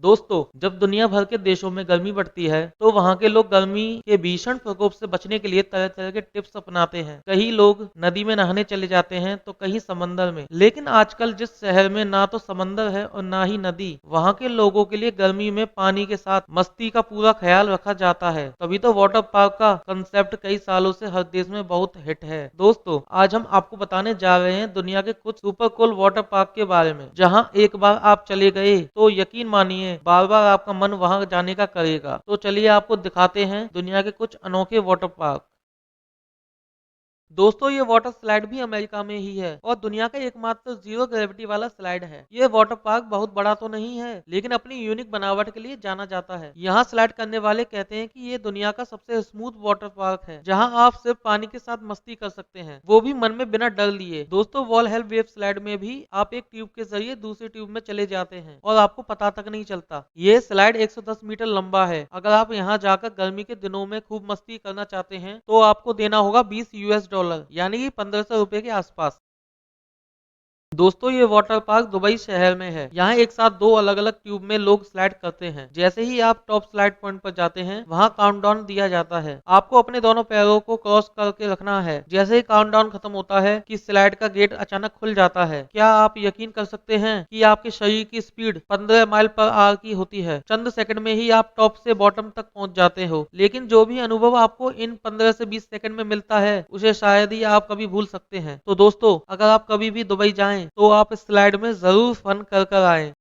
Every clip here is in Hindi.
दोस्तों, जब दुनिया भर के देशों में गर्मी बढ़ती है तो वहाँ के लोग गर्मी के भीषण प्रकोप से बचने के लिए तरह तरह के टिप्स अपनाते हैं। कई लोग नदी में नहाने चले जाते हैं तो कहीं समंदर में। लेकिन आजकल जिस शहर में ना तो समंदर है और ना ही नदी, वहाँ के लोगों के लिए गर्मी में पानी के साथ मस्ती का पूरा ख्याल रखा जाता है। तभी तो वाटर पार्क का कंसेप्ट कई सालों से हर देश में बहुत हिट है। दोस्तों, आज हम आपको बताने जा रहे हैं दुनिया के कुछ सुपर कूल वाटर पार्क के बारे में, जहाँ एक बार आप चले गए तो यकीन मानिए बार बार आपका मन वहां जाने का करेगा। तो चलिए आपको दिखाते हैं दुनिया के कुछ अनोखे वाटर पार्क। दोस्तों, ये वाटर स्लाइड भी अमेरिका में ही है और दुनिया का एकमात्र जीरो ग्रेविटी वाला स्लाइड है। ये वाटर पार्क बहुत बड़ा तो नहीं है, लेकिन अपनी यूनिक बनावट के लिए जाना जाता है। यहाँ स्लाइड करने वाले कहते हैं कि ये दुनिया का सबसे स्मूथ वाटर पार्क है, जहाँ आप सिर्फ पानी के साथ मस्ती कर सकते हैं, वो भी मन में बिना डर लिए। दोस्तों, वॉल हेल्प वेव स्लाइड में भी आप एक ट्यूब के जरिए दूसरी ट्यूब में चले जाते हैं और आपको पता तक नहीं चलता। ये स्लाइड 110 मीटर लंबा है। अगर आप यहाँ जाकर गर्मी के दिनों में खूब मस्ती करना चाहते हैं तो आपको देना होगा $20 यानी कि 1500 रुपए के आसपास। दोस्तों, ये वाटर पार्क दुबई शहर में है। यहाँ एक साथ दो अलग अलग ट्यूब में लोग स्लाइड करते हैं। जैसे ही आप टॉप स्लाइड पॉइंट पर जाते हैं, वहाँ काउंटडाउन दिया जाता है। आपको अपने दोनों पैरों को क्रॉस करके रखना है। जैसे ही काउंटडाउन खत्म होता है कि स्लाइड का गेट अचानक खुल जाता है। क्या आप यकीन कर सकते हैं कि आपके शरीर की स्पीड 15 माइल पर आवर की होती है। चंद सेकंड में ही आप टॉप से बॉटम तक पहुंच जाते हो। लेकिन जो भी अनुभव आपको इन 15 से 20 सेकंड में मिलता है, उसे शायद ही आप कभी भूल सकते हैं। तो दोस्तों, अगर आप कभी भी दुबई जाएं तो आप इस स्लाइड में जरूर फन कर कर आए।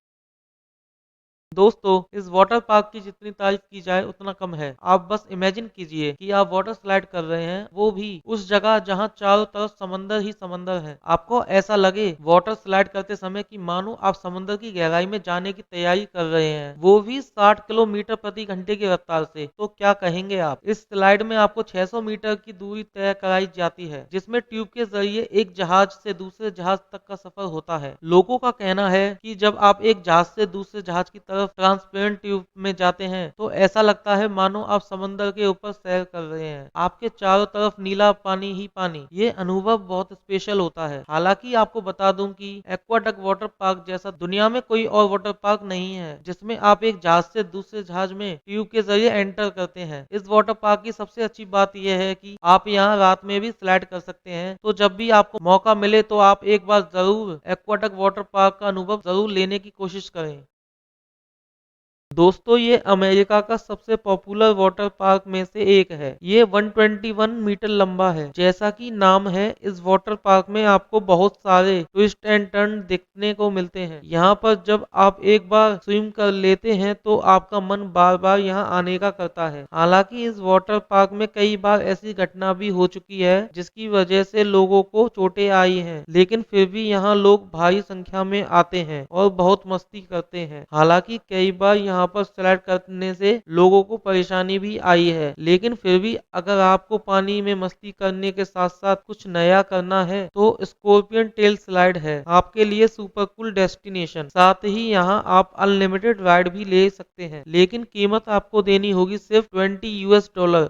दोस्तों, इस वाटर पार्क की जितनी तारीफ की जाए उतना कम है। आप बस इमेजिन कीजिए कि आप वाटर स्लाइड कर रहे हैं, वो भी उस जगह जहां चारों तरफ समंदर ही समंदर है। आपको ऐसा लगे वाटर स्लाइड करते समय कि मानो आप समंदर की गहराई में जाने की तैयारी कर रहे हैं, वो भी 60 किलोमीटर प्रति घंटे की रफ्तार से। तो क्या कहेंगे आप। इस स्लाइड में आपको 600 मीटर की दूरी तय कराई जाती है, जिसमें ट्यूब के जरिए एक जहाज से दूसरे जहाज तक का सफर होता है। लोगों का कहना है कि जब आप एक जहाज से दूसरे जहाज की तरफ ट्रांसपेरेंट ट्यूब में जाते हैं तो ऐसा लगता है मानो आप समंदर के ऊपर सैर कर रहे हैं। आपके चारों तरफ नीला पानी ही पानी। ये अनुभव बहुत स्पेशल होता है। हालांकि आपको बता दूं कि एक्वाडक वाटर पार्क जैसा दुनिया में कोई और वाटर पार्क नहीं है जिसमें आप एक जहाज से दूसरे जहाज में ट्यूब के जरिए एंटर करते हैं। इस वाटर पार्क की सबसे अच्छी बात यह है कि आप यहाँ रात में भी स्लाइड कर सकते हैं। तो जब भी आपको मौका मिले तो आप एक बार जरूर एक्वाडक वाटर पार्क का अनुभव जरूर लेने की कोशिश करें। दोस्तों, ये अमेरिका का सबसे पॉपुलर वाटर पार्क में से एक है। ये 121 मीटर लंबा है। जैसा कि नाम है, इस वाटर पार्क में आपको बहुत सारे ट्विस्ट एंड टर्न देखने को मिलते हैं। यहाँ पर जब आप एक बार स्विम कर लेते हैं तो आपका मन बार बार यहाँ आने का करता है। हालांकि इस वाटर पार्क में कई बार ऐसी घटना भी हो चुकी है जिसकी वजह से लोगों को चोटें आई हैं, लेकिन फिर भी यहाँ लोग भारी संख्या में आते हैं और बहुत मस्ती करते हैं। हालांकि कई बार यहाँ पर स्लाइड करने से लोगों को परेशानी भी आई है, लेकिन फिर भी अगर आपको पानी में मस्ती करने के साथ साथ कुछ नया करना है तो स्कॉर्पियन टेल स्लाइड है आपके लिए सुपर कूल डेस्टिनेशन। साथ ही यहाँ आप अनलिमिटेड राइड भी ले सकते हैं, लेकिन कीमत आपको देनी होगी सिर्फ $20।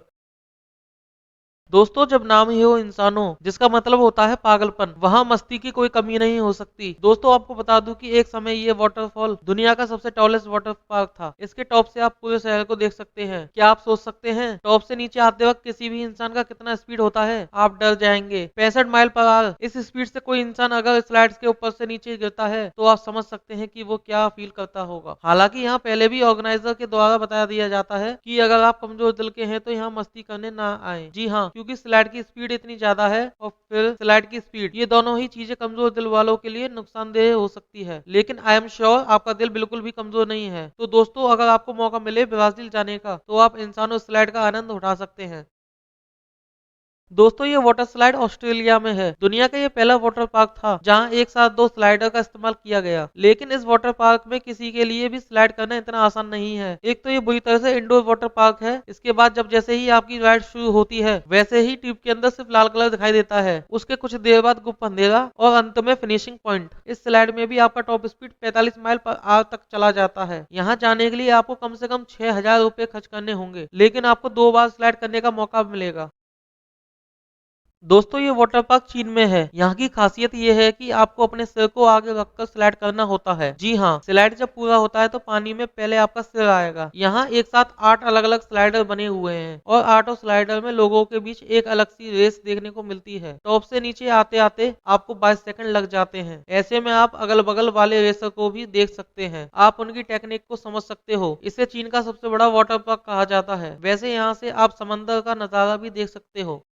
दोस्तों, जब नाम ही हो इंसानों, जिसका मतलब होता है पागलपन, वहाँ मस्ती की कोई कमी नहीं हो सकती। दोस्तों, आपको बता दूं कि एक समय ये वाटरफॉल दुनिया का सबसे टॉलेस्ट वाटर पार्क था। इसके टॉप से आप पूरे शहर को देख सकते हैं। क्या आप सोच सकते हैं टॉप से नीचे आते वक्त किसी भी इंसान का कितना स्पीड होता है? आप डर जाएंगे। 65 माइल पर आवर इस स्पीड से कोई इंसान अगर स्लाइड्स के ऊपर से नीचे गिरता है तो आप समझ सकते हैं कि वो क्या फील करता होगा। हालांकि यहाँ पहले भी ऑर्गेनाइजर के द्वारा बताया दिया जाता है कि अगर आप कमजोर दिल के हैं तो यहाँ मस्ती करने ना आए। जी हाँ, क्योंकि स्लाइड की स्पीड इतनी ज्यादा है और फिर स्लाइड की स्पीड, ये दोनों ही चीजें कमजोर दिल वालों के लिए नुकसानदेह हो सकती है। लेकिन आई एम श्योर आपका दिल बिल्कुल भी कमजोर नहीं है। तो दोस्तों, अगर आपको मौका मिले ब्राजील जाने का तो आप इंसानों स्लाइड का आनंद उठा सकते हैं। दोस्तों, ये वाटर स्लाइड ऑस्ट्रेलिया में है। दुनिया का ये पहला वाटर पार्क था जहां एक साथ दो स्लाइडर का इस्तेमाल किया गया। लेकिन इस वाटर पार्क में किसी के लिए भी स्लाइड करना इतना आसान नहीं है। एक तो ये बुरी तरह से इंडोर वाटर पार्क है। इसके बाद जब जैसे ही आपकी राइड शुरू होती है, वैसे ही ट्यूब के अंदर सिर्फ लाल कलर दिखाई देता है। उसके कुछ देर बाद गुप्त अंधेरा और अंत में फिनिशिंग पॉइंट। इस स्लाइड में भी आपका top speed 45 mile per hour तक चला जाता है। यहाँ जाने के लिए आपको कम से कम 6000 रुपए खर्च करने होंगे, लेकिन आपको 2 बार स्लाइड करने का मौका मिलेगा। दोस्तों ये वाटर पार्क चीन में है। यहाँ की खासियत ये है कि आपको अपने सिर को आगे रखकर स्लाइड करना होता है। जी हाँ, स्लाइड जब पूरा होता है तो पानी में पहले आपका सिर आएगा। यहाँ एक साथ 8 अलग अलग स्लाइडर बने हुए हैं और 8 स्लाइडर में लोगों के बीच एक अलग सी रेस देखने को मिलती है। टॉप से नीचे आते आते आपको 22 सेकंड लग जाते हैं। ऐसे में आप अगल बगल वाले रेसर को भी देख सकते हैं। आप उनकी टेक्निक को समझ सकते हो। इसे चीन का सबसे बड़ा वाटर पार्क कहा जाता है। वैसे यहाँ से आप समंदर का नजारा भी देख सकते हो।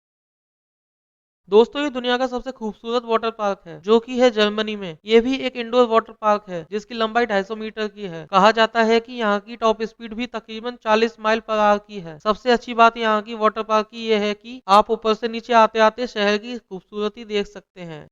दोस्तों ये दुनिया का सबसे खूबसूरत वाटर पार्क है जो कि है जर्मनी में। ये भी एक इंडोर वाटर पार्क है जिसकी लंबाई 250 मीटर की है। कहा जाता है कि यहाँ की टॉप स्पीड भी तकरीबन 40 माइल पर आवर की है। सबसे अच्छी बात यहाँ की वाटर पार्क की ये है कि आप ऊपर से नीचे आते आते शहर की खूबसूरती देख सकते हैं।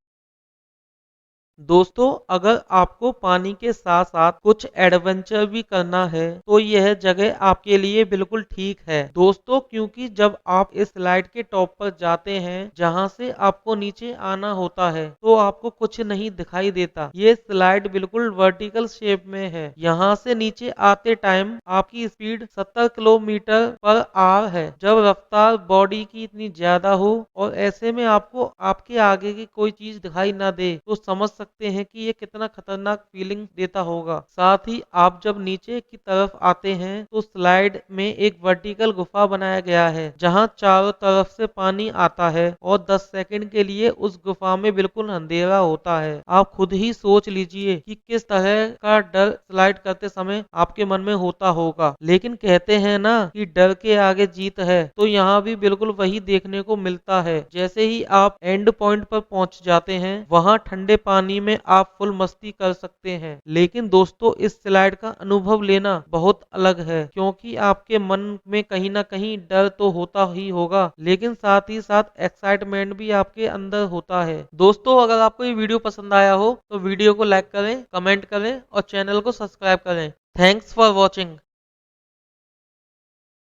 दोस्तों अगर आपको पानी के साथ साथ कुछ एडवेंचर भी करना है तो यह जगह आपके लिए बिल्कुल ठीक है दोस्तों, क्योंकि जब आप इस स्लाइड के टॉप पर जाते हैं जहां से आपको नीचे आना होता है तो आपको कुछ नहीं दिखाई देता। ये स्लाइड बिल्कुल वर्टिकल शेप में है। यहां से नीचे आते टाइम आपकी स्पीड 70 किलोमीटर पर आवर है। जब रफ्तार बॉडी की इतनी ज्यादा हो और ऐसे में आपको आपके आगे की कोई चीज दिखाई ना दे तो समझ सकते हैं कि ये कितना खतरनाक फीलिंग देता होगा। साथ ही आप जब नीचे की तरफ आते हैं तो स्लाइड में एक वर्टिकल गुफा बनाया गया है जहां चारों तरफ से पानी आता है और 10 सेकंड के लिए उस गुफा में बिल्कुल अंधेरा होता है। आप खुद ही सोच लीजिए कि किस तरह का डर स्लाइड करते समय आपके मन में होता होगा। लेकिन कहते हैं ना कि डर के आगे जीत है, तो यहाँ भी बिल्कुल वही देखने को मिलता है। जैसे ही आप एंड पॉइंट पर पहुंच जाते हैं वहां ठंडे पानी में आप फुल मस्ती कर सकते हैं। लेकिन दोस्तों इस स्लाइड का अनुभव लेना बहुत अलग है, क्योंकि आपके मन में कहीं ना कहीं डर तो होता ही होगा लेकिन साथ ही साथ एक्साइटमेंट भी आपके अंदर होता है। दोस्तों अगर आपको ये वीडियो पसंद आया हो तो वीडियो को लाइक करें, कमेंट करें और चैनल को सब्सक्राइब करें। Thanks for watching.